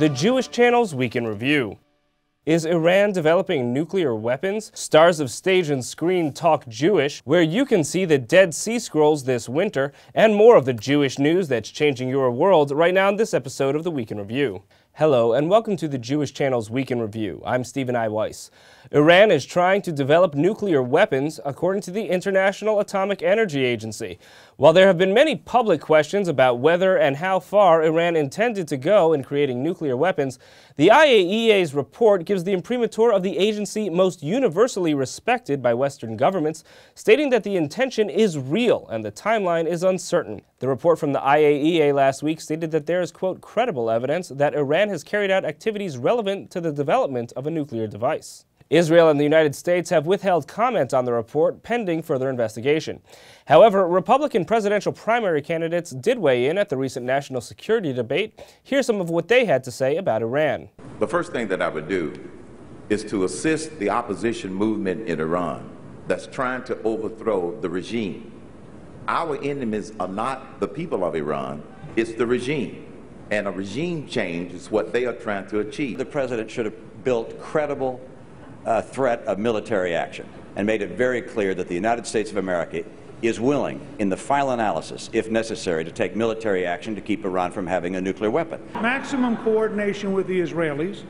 the Jewish Channel's Week in Review. Is Iran developing nuclear weapons? Stars of stage and screen talk Jewish, where you can see the Dead Sea Scrolls this winter, and more of the Jewish news that's changing your world right now in this episode of the Week in Review. Hello, and welcome to the Jewish Channel's Week in Review. I'm Stephen I. Weiss. Iran is trying to develop nuclear weapons, according to the International Atomic Energy Agency. While there have been many public questions about whether and how far Iran intended to go in creating nuclear weapons, the IAEA's report gives the imprimatur of the agency most universally respected by Western governments, stating that the intention is real and the timeline is uncertain. The report from the IAEA last week stated that there is, quote, credible evidence that Iran has carried out activities relevant to the development of a nuclear device. Israel and the United States have withheld comment on the report pending further investigation. However, Republican presidential primary candidates did weigh in at the recent national security debate. Here's some of what they had to say about Iran. The first thing that I would do is to assist the opposition movement in Iran that's trying to overthrow the regime. Our enemies are not the people of Iran, it's the regime. And a regime change is what they are trying to achieve. The president should have built credible threat of military action and made it very clear that the United States of America is willing, in the final analysis, if necessary, to take military action to keep Iran from having a nuclear weapon. Maximum coordination with the Israelis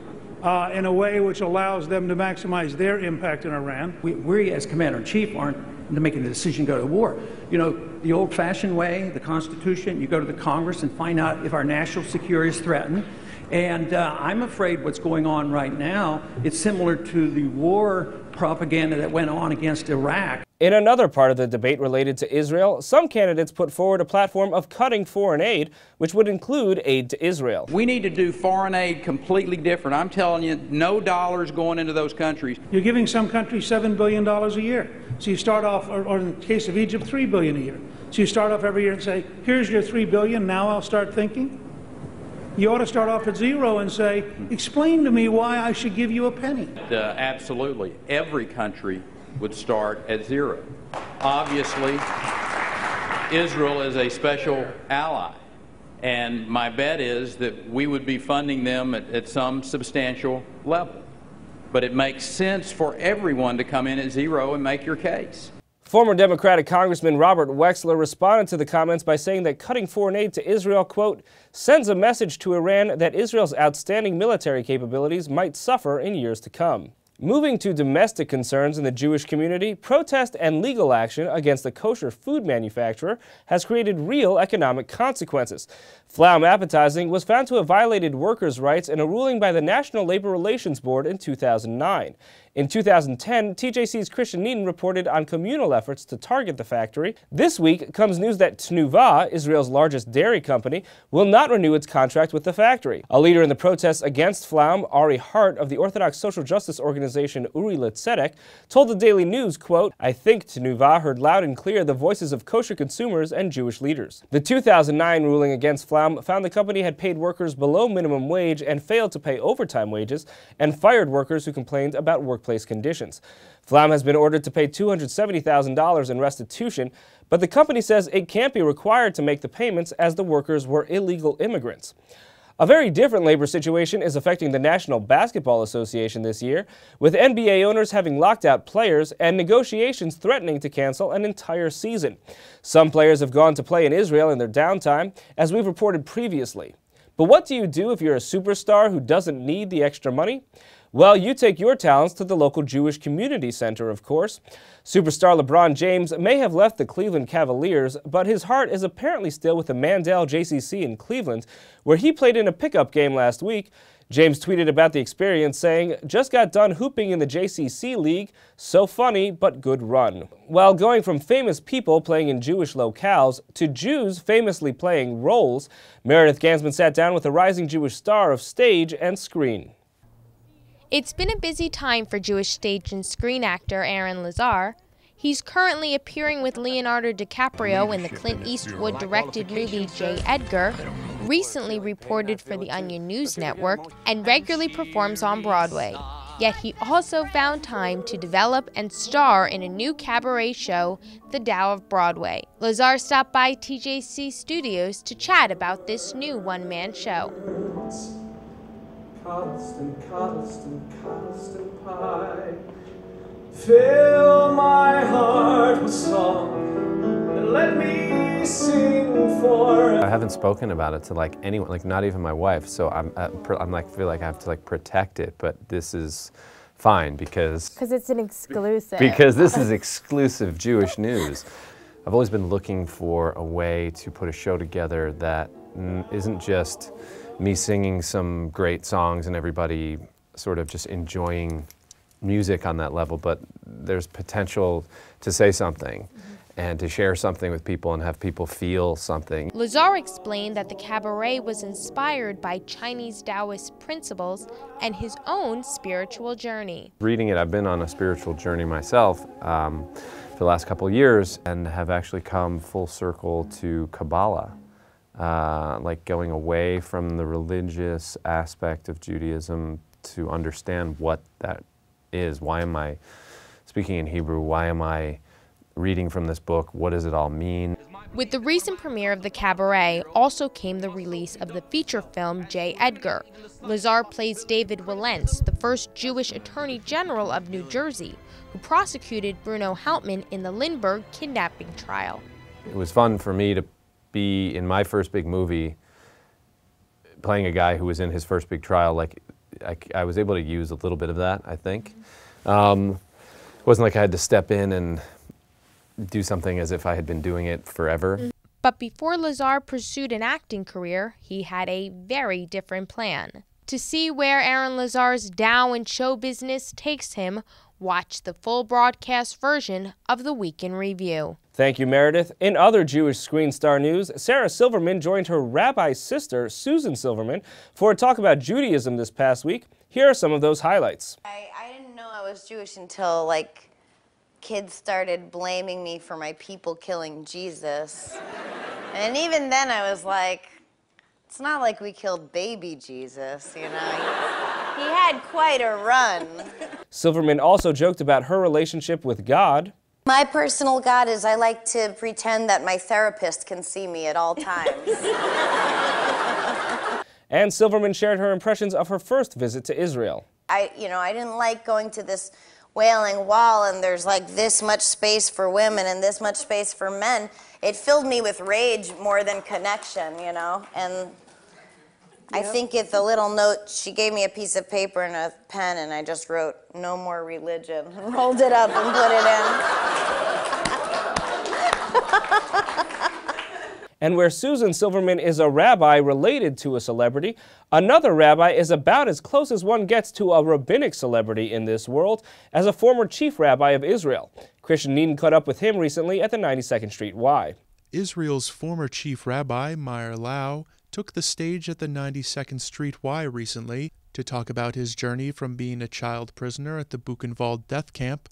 in a way which allows them to maximize their impact in Iran. We as Commander-in-Chief aren't making the decision to go to war. You know, the old-fashioned way, the Constitution, you go to the Congress and find out if our national security is threatened. And I'm afraid what's going on right now, it's similar to the war propaganda that went on against Iraq. In another part of the debate related to Israel, some candidates put forward a platform of cutting foreign aid, which would include aid to Israel. We need to do foreign aid completely different. I'm telling you, no dollars going into those countries. You're giving some countries $7 billion a year. So you start off, or in the case of Egypt, $3 billion a year. So you start off every year and say, here's your $3 billion, now I'll start thinking. You ought to start off at zero and say, explain to me why I should give you a penny. Absolutely. Every country would start at zero. Obviously, Israel is a special ally, and my bet is that we would be funding them at some substantial level. But it makes sense for everyone to come in at zero and make your case. Former Democratic Congressman Robert Wexler responded to the comments by saying that cutting foreign aid to Israel, quote, sends a message to Iran that Israel's outstanding military capabilities might suffer in years to come. Moving to domestic concerns in the Jewish community, protest and legal action against a kosher food manufacturer has created real economic consequences. Flaum Appetizing was found to have violated workers' rights in a ruling by the National Labor Relations Board in 2009. In 2010, TJC's Christian Neaton reported on communal efforts to target the factory. This week comes news that Tnuva, Israel's largest dairy company, will not renew its contract with the factory. A leader in the protests against Flaum, Ari Hart of the Orthodox social justice organization Uri L'Tzedek, told the Daily News, quote, I think Tnuva heard loud and clear the voices of kosher consumers and Jewish leaders. The 2009 ruling against Flaum found the company had paid workers below minimum wage and failed to pay overtime wages, and fired workers who complained about workplace conditions. Flaum has been ordered to pay $270,000 in restitution, but the company says it can't be required to make the payments as the workers were illegal immigrants. A very different labor situation is affecting the National Basketball Association this year, with NBA owners having locked out players and negotiations threatening to cancel an entire season. Some players have gone to play in Israel in their downtime, as we've reported previously. But what do you do if you're a superstar who doesn't need the extra money? Well, you take your talents to the local Jewish community center, of course. Superstar LeBron James may have left the Cleveland Cavaliers, but his heart is apparently still with the Mandel JCC in Cleveland, where he played in a pickup game last week. James tweeted about the experience, saying, just got done hooping in the JCC League, so funny, but good run. While going from famous people playing in Jewish locales to Jews famously playing roles, Meredith Gansman sat down with a rising Jewish star of stage and screen. It's been a busy time for Jewish stage and screen actor Aaron Lazar. He's currently appearing with Leonardo DiCaprio in the Clint Eastwood-directed movie J. Edgar, recently reported for the Onion News Network, and regularly performs on Broadway. Yet he also found time to develop and star in a new cabaret show, The Tao of Broadway. Lazar stopped by TJC Studios to chat about this new one-man show. Coddleston pie. Fill my heart with song and let me sing for. I haven't spoken about it to like anyone, like not even my wife. So I'm like feel like I have to like protect it. But this is fine because it's an exclusive. Because this is exclusive Jewish news. I've always been looking for a way to put a show together that isn't just me singing some great songs and everybody sort of just enjoying music on that level, but there's potential to say something and to share something with people and have people feel something. Lazar explained that the cabaret was inspired by Chinese Taoist principles and his own spiritual journey. Reading it, I've been on a spiritual journey myself for the last couple of years and have actually come full circle to Kabbalah. Like going away from the religious aspect of Judaism to understand what that is. Why am I speaking in Hebrew? Why am I reading from this book? What does it all mean? With the recent premiere of The Cabaret also came the release of the feature film J. Edgar. Lazar plays David Wilentz, the first Jewish Attorney General of New Jersey, who prosecuted Bruno Hauptmann in the Lindbergh kidnapping trial. It was fun for me to be in my first big movie playing a guy who was in his first big trial. Like I was able to use a little bit of that, I think. It wasn't like I had to step in and do something as if I had been doing it forever. But before Lazar pursued an acting career, he had a very different plan. To see where Aaron Lazar's Dow in show business takes him, watch the full broadcast version of the Week in Review. Thank you, Meredith. In other Jewish screen star news, Sarah Silverman joined her rabbi sister, Susan Silverman, for a talk about Judaism this past week. Here are some of those highlights. I didn't know I was Jewish until, like, kids started blaming me for my people killing Jesus. And even then I was like, it's not like we killed baby Jesus, you know? He had quite a run. Silverman also joked about her relationship with God. My personal God is I like to pretend that my therapist can see me at all times. And Silverman shared her impressions of her first visit to Israel. I didn't like going to this Wailing Wall and there's like this much space for women and this much space for men. It filled me with rage more than connection, you know? And I think it's a little note, she gave me a piece of paper and a pen and I just wrote, "No more religion," and rolled it up and put it in. And where Susan Silverman is a rabbi related to a celebrity, another rabbi is about as close as one gets to a rabbinic celebrity in this world as a former chief rabbi of Israel. Christian Needon caught up with him recently at the 92nd Street Y. Israel's former chief rabbi, Meir Lau, took the stage at the 92nd Street Y recently to talk about his journey from being a child prisoner at the Buchenwald death camp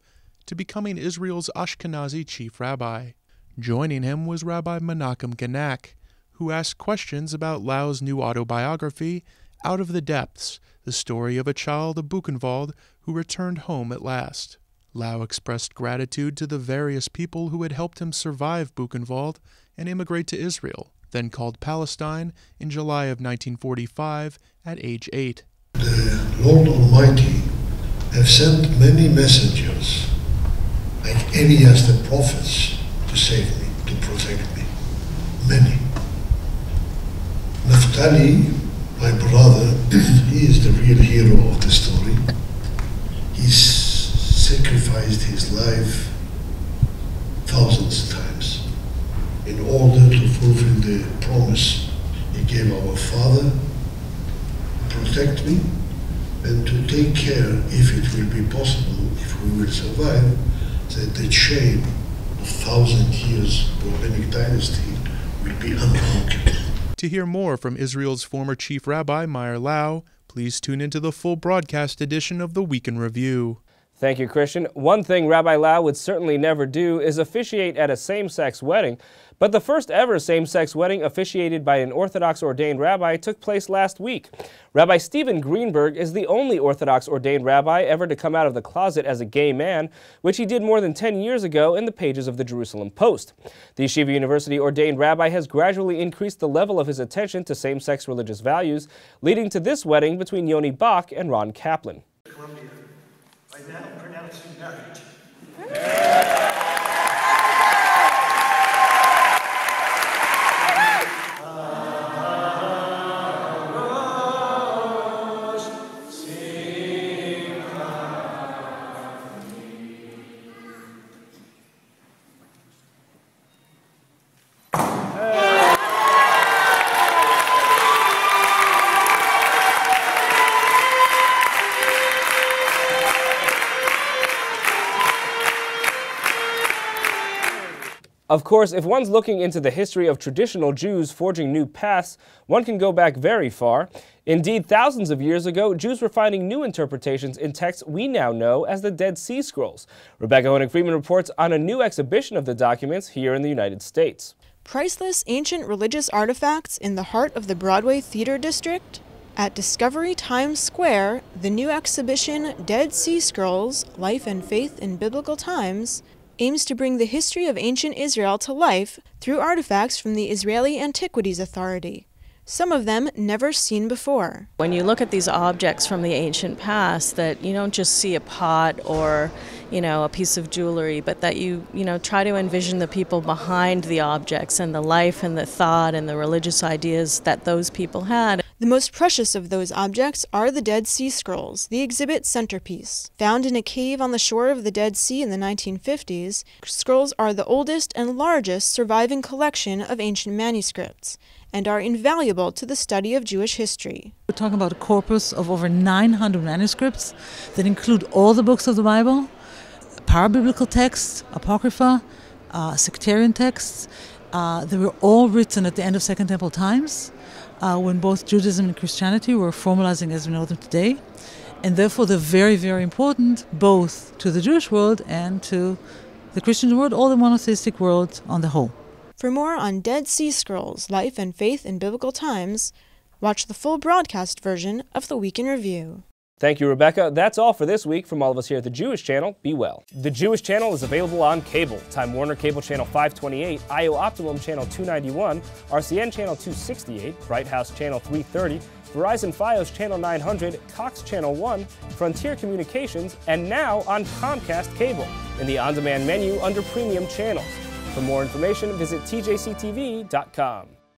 to becoming Israel's Ashkenazi chief rabbi. Joining him was Rabbi Menachem Genack, who asked questions about Lau's new autobiography, Out of the Depths, the story of a child of Buchenwald who returned home at last. Lau expressed gratitude to the various people who had helped him survive Buchenwald and immigrate to Israel, then called Palestine, in July of 1945 at age 8. The Lord Almighty have sent many messengers, like Elias the prophets, to save me, to protect me. Many. Naphtali, my brother, he is the real hero of the story. He sacrificed his life thousands of times in order to fulfill the promise he gave our father, to protect me and to take care, if it will be possible, if we will survive, that the chain of 1,000 years rabbinic dynasty will be unbroken. To hear more from Israel's former chief rabbi, Meir Lau, please tune into the full broadcast edition of the Week in Review. Thank you, Christian. One thing Rabbi Lau would certainly never do is officiate at a same-sex wedding, but the first ever same-sex wedding officiated by an Orthodox ordained rabbi took place last week. Rabbi Stephen Greenberg is the only Orthodox ordained rabbi ever to come out of the closet as a gay man, which he did more than 10 years ago in the pages of the Jerusalem Post. The Yeshiva University ordained rabbi has gradually increased the level of his attention to same-sex religious values, leading to this wedding between Yoni Bach and Ron Kaplan. I now pronounce you married. Of course, if one's looking into the history of traditional Jews forging new paths, one can go back very far. Indeed, thousands of years ago, Jews were finding new interpretations in texts we now know as the Dead Sea Scrolls. Rebecca Honig-Friedman reports on a new exhibition of the documents here in the United States. Priceless ancient religious artifacts in the heart of the Broadway Theater District? At Discovery Times Square, the new exhibition Dead Sea Scrolls, Life and Faith in Biblical Times aims to bring the history of ancient Israel to life through artifacts from the Israeli Antiquities Authority, some of them never seen before. When you look at these objects from the ancient past, that you don't just see a pot or, a piece of jewelry, but that you try to envision the people behind the objects and the life and the thought and the religious ideas that those people had. The most precious of those objects are the Dead Sea Scrolls, the exhibit centerpiece. Found in a cave on the shore of the Dead Sea in the 1950s, scrolls are the oldest and largest surviving collection of ancient manuscripts, and are invaluable to the study of Jewish history. We're talking about a corpus of over 900 manuscripts that include all the books of the Bible, parabiblical texts, apocrypha, sectarian texts. They were all written at the end of Second Temple times, when both Judaism and Christianity were formalizing as we know them today. And therefore they're very, very important both to the Jewish world and to the Christian world, or the monotheistic world on the whole. For more on Dead Sea Scrolls, Life and Faith in Biblical Times, watch the full broadcast version of the Week in Review. Thank you, Rebecca. That's all for this week from all of us here at the Jewish Channel. Be well. The Jewish Channel is available on cable. Time Warner Cable Channel 528, IO Optimum Channel 291, RCN Channel 268, Bright House Channel 330, Verizon Fios Channel 900, Cox Channel 1, Frontier Communications, and now on Comcast Cable in the on-demand menu under Premium Channels. For more information, visit tjctv.com.